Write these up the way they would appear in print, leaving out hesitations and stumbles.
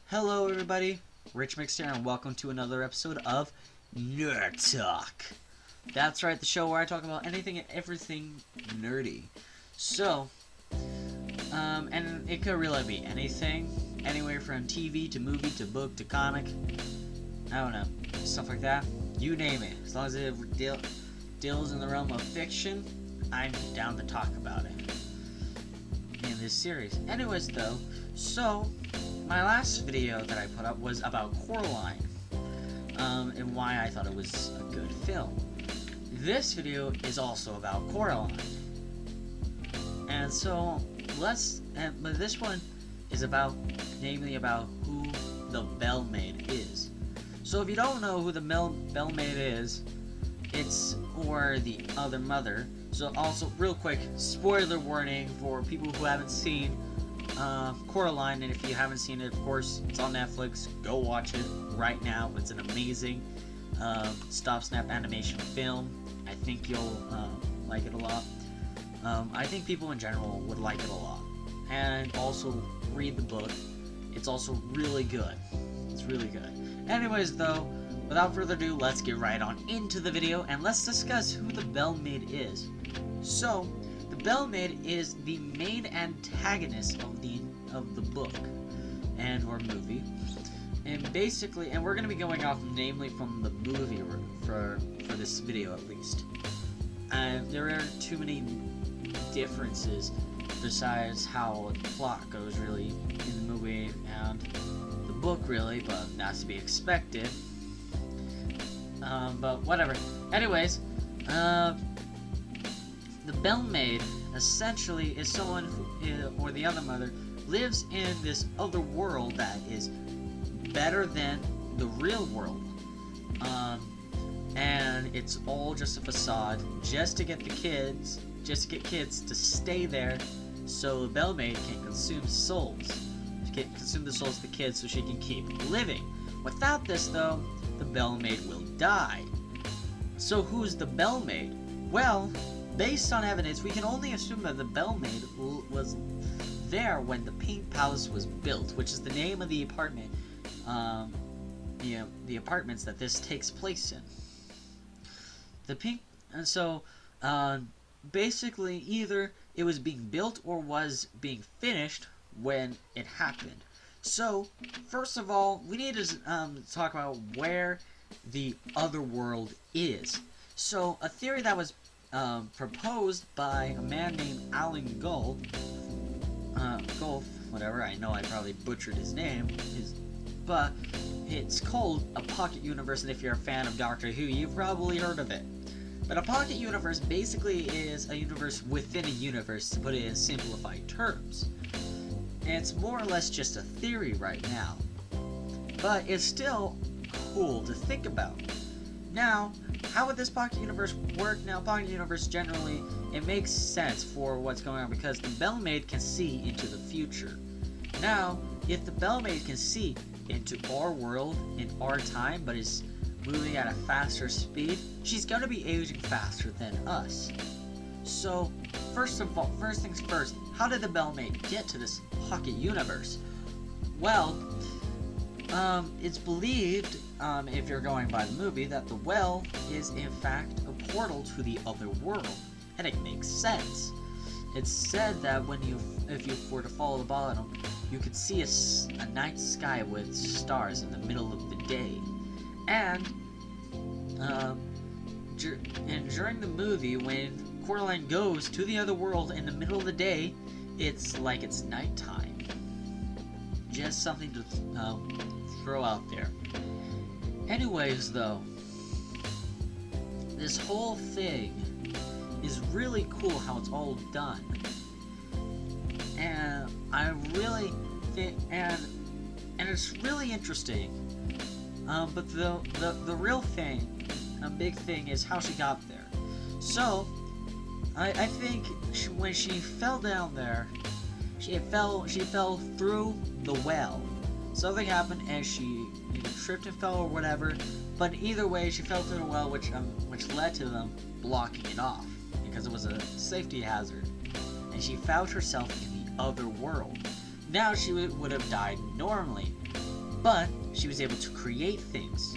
Hello everybody, Rich Mix here, and welcome to another episode of Nerd Talk. That's right, the show where I talk about anything and everything nerdy. So, and it could really be anything, anywhere from TV to movie to book to comic, I don't know, stuff like that. You name it. As long as it deals in the realm of fiction, I'm down to talk about it in this series. Anyways though, so my last video that I put up was about Coraline, and why I thought it was a good film. This video is also about Coraline, and so but this one is namely about who the Bell Maid is. So if you don't know who the Bell Maid is, or the other mother. So also, real quick, spoiler warning for people who haven't seen Coraline, and if you haven't seen it, of course, it's on Netflix. Go watch it right now. It's an amazing stop-snap animation film. I think you'll like it a lot. I think people in general would like it a lot. And also, read the book. It's also really good. It's really good. Anyways, though, without further ado, let's get right on into the video, and let's discuss who the Bell Maid is. So, the Bell Maid is the main antagonist of the book or movie, and basically, and we're going to be going off namely from the movie for this video at least. There aren't too many differences besides how the plot goes really in the movie and the book really, but that's to be expected. But whatever. Anyways, the Bell Maid essentially is someone who, or the other mother, lives in this other world that is better than the real world. And it's all just a facade, just to get kids to stay there, so the Bell Maid can consume souls. She can consume the souls of the kids so she can keep living. Without this, though, the Bell Maid will die. So who's the Bell Maid? Well, based on evidence, we can only assume that the Bell Maid was there when the Pink Palace was built, which is the name of the apartment, the apartments that this takes place in. Basically, either it was being built or was being finished when it happened. So, first of all, we need to talk about where the other world is. So, a theory that was proposed by a man named Alan Gull, whatever, I know I probably butchered his name, but it's called a pocket universe, and if you're a fan of Doctor Who, you've probably heard of it. But a pocket universe basically is a universe within a universe, to put it in simplified terms. And it's more or less just a theory right now, but it's still cool to think about. Now, how would this pocket universe work? Now, pocket universe generally, it makes sense for what's going on because the Bell Maid can see into the future. Now, if the Bell Maid can see into our world in our time, but is moving at a faster speed, she's gonna be aging faster than us. So, first things first, how did the Bell Maid get to this pocket universe? Well, it's believed, if you're going by the movie, that the well is in fact a portal to the other world, and it makes sense. It's said that if you were to follow the bottom, you could see a night sky with stars in the middle of the day, and during the movie, when Coraline goes to the other world in the middle of the day, it's like it's nighttime. Just something to throw out there. Anyways, though, this whole thing is really cool how it's all done. And I really think, and it's really interesting. But the real thing, a big thing, is how she got there. So, I think when she fell down there, she fell through the well. Something happened and she either tripped and fell or whatever. But either way, she fell through the well, which led to them blocking it off because it was a safety hazard. And she found herself in the other world. Now she would have died normally. But she was able to create things.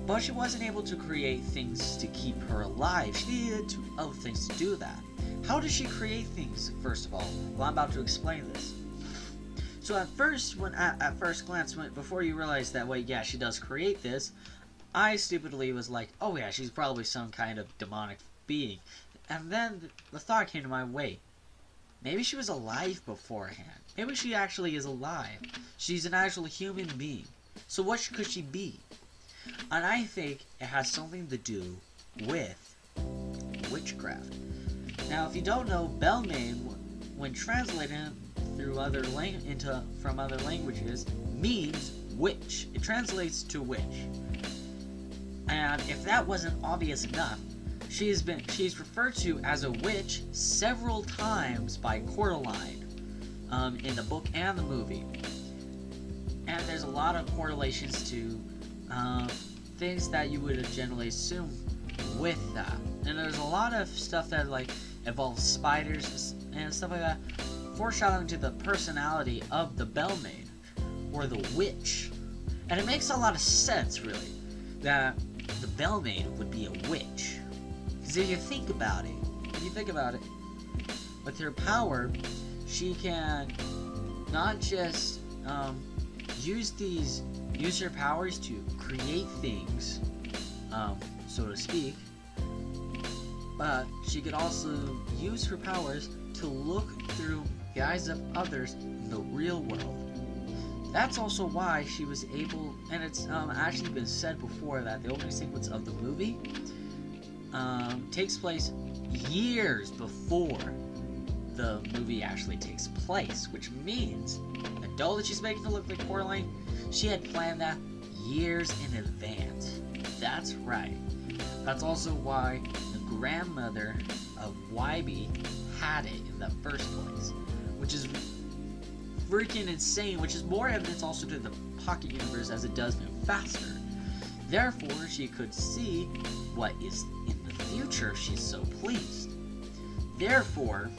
But she wasn't able to create things to keep her alive. She needed other things to do that. How does she create things, first of all? Well, I'm about to explain this. So at first glance, before you realize that, wait, yeah, she does create this, I stupidly was like, oh yeah, she's probably some kind of demonic being. And then the thought came to my way. Maybe she was alive beforehand. Maybe she actually is alive. She's an actual human being. So what could she be? And I think it has something to do with witchcraft. Now, if you don't know, Beldam, when translated through from other languages, means witch. It translates to witch. And if that wasn't obvious enough, she's referred to as a witch several times by Coraline in the book and the movie. And there's a lot of correlations to things that you would generally assume with that. And there's a lot of stuff that involves spiders and stuff like that, foreshadowing to the personality of the Bellmaid or the witch. And it makes a lot of sense, really, that the Bellmaid would be a witch. Because if you think about it, with her power, she can not just use her powers to create things, so to speak, but she could also use her powers to look through the eyes of others in the real world. That's also why she was able, and it's actually been said before, that the opening sequence of the movie takes place years before the movie actually takes place, which means the doll that she's making to look like Coraline, she had planned that years in advance. That's right. That's also why the grandmother of Wybie had it in the first place, which is freaking insane, which is more evidence also to the pocket universe as it does move faster. Therefore, she could see what is in the future if she's so pleased. Therefore,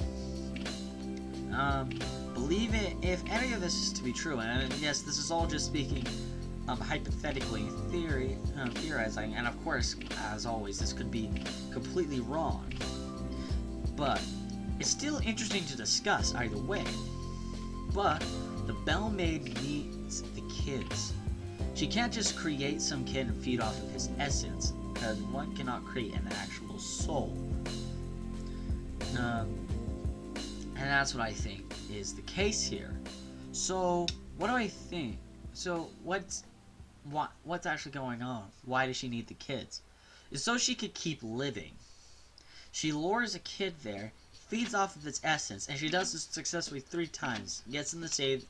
believe it if any of this is to be true, and yes, this is all just speaking hypothetically, theorizing, and of course, as always, this could be completely wrong. But it's still interesting to discuss either way. But the Bellmaid needs the kids. She can't just create some kid and feed off of his essence, because one cannot create an actual soul. And that's what I think is the case here. So, what do I think? So, what's actually going on? Why does she need the kids? It's so she could keep living. She lures a kid there, feeds off of its essence, and she does this successfully 3 times. Gets them to stay,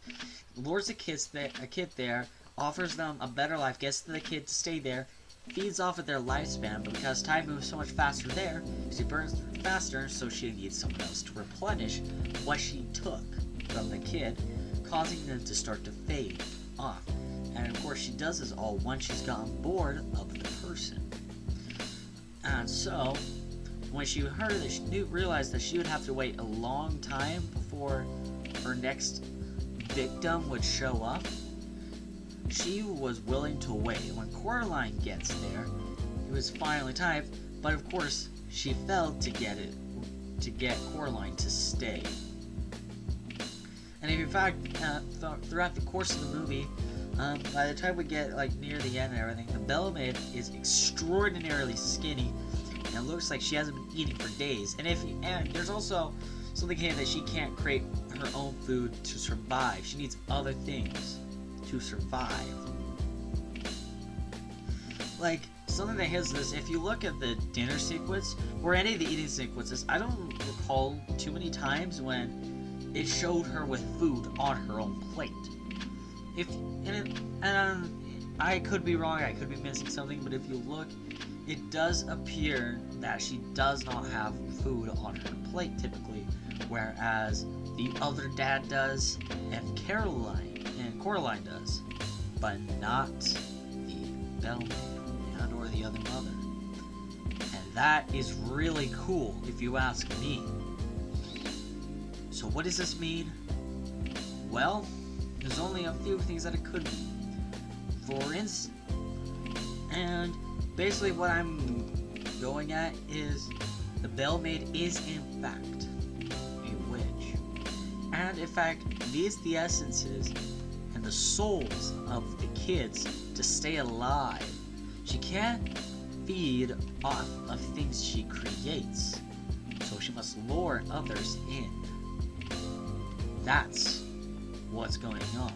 lures a kid there, offers them a better life, gets the kid to stay there, feeds off of their lifespan, but because time moves so much faster there, she burns faster, so she needs someone else to replenish what she took from the kid, causing them to start to fade off. And of course, she does this all once she's gotten bored of the person. And so, when she realized that she would have to wait a long time before her next victim would show up, she was willing to wait. When Coraline gets there, it was finally time, but of course, she failed to get Coraline to stay. And in fact, throughout the course of the movie, by the time we get near the end and everything, the Bellmaid is extraordinarily skinny, and it looks like she hasn't been eating for days. And there's also something here that she can't create her own food to survive. She needs other things to survive. Something that hits this, if you look at the dinner sequence, or any of the eating sequences, I don't recall too many times when it showed her with food on her own plate. I could be wrong, I could be missing something, but if you look, it does appear that she does not have food on her plate typically, whereas the other dad does, and Coraline does, but not the Bellmaid or the other mother. And that is really cool, if you ask me. So what does this mean? Well, there's only a few things that it could mean. For instance, and basically what I'm going at is the Bellmaid is in fact a witch. And in fact needs the essences and the souls of the kids to stay alive. She can't feed off of things she creates, so she must lure others in. That's what's going on.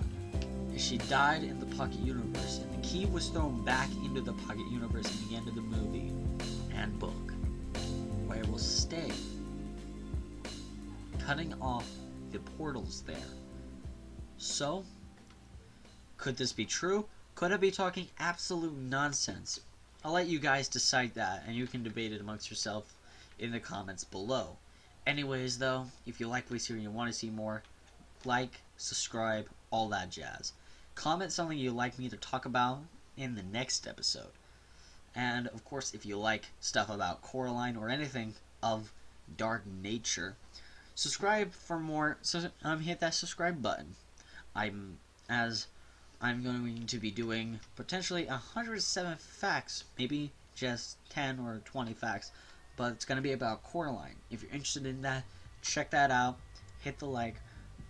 She died in the Pocket Universe, and the key was thrown back into the Pocket Universe in the end of the movie and book, where it will stay, cutting off the portals there. So, could this be true? Could I be talking absolute nonsense? I'll let you guys decide that, and you can debate it amongst yourself in the comments below. Anyways, though, if you like what you see and you want to see more, like, subscribe, all that jazz. Comment something you'd like me to talk about in the next episode. And, of course, if you like stuff about Coraline or anything of dark nature, subscribe for more. So, hit that subscribe button. I'm going to be doing potentially 107 facts, maybe just 10 or 20 facts, but it's going to be about Coraline. If you're interested in that, check that out. Hit the like.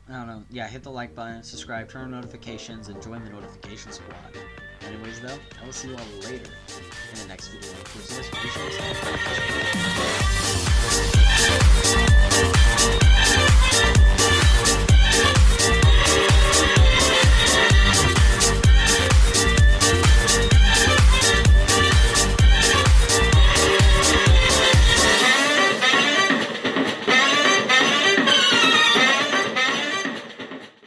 Hit the like button, subscribe, turn on notifications, and join the notification squad. Anyways, though, I will see you all later in the next video.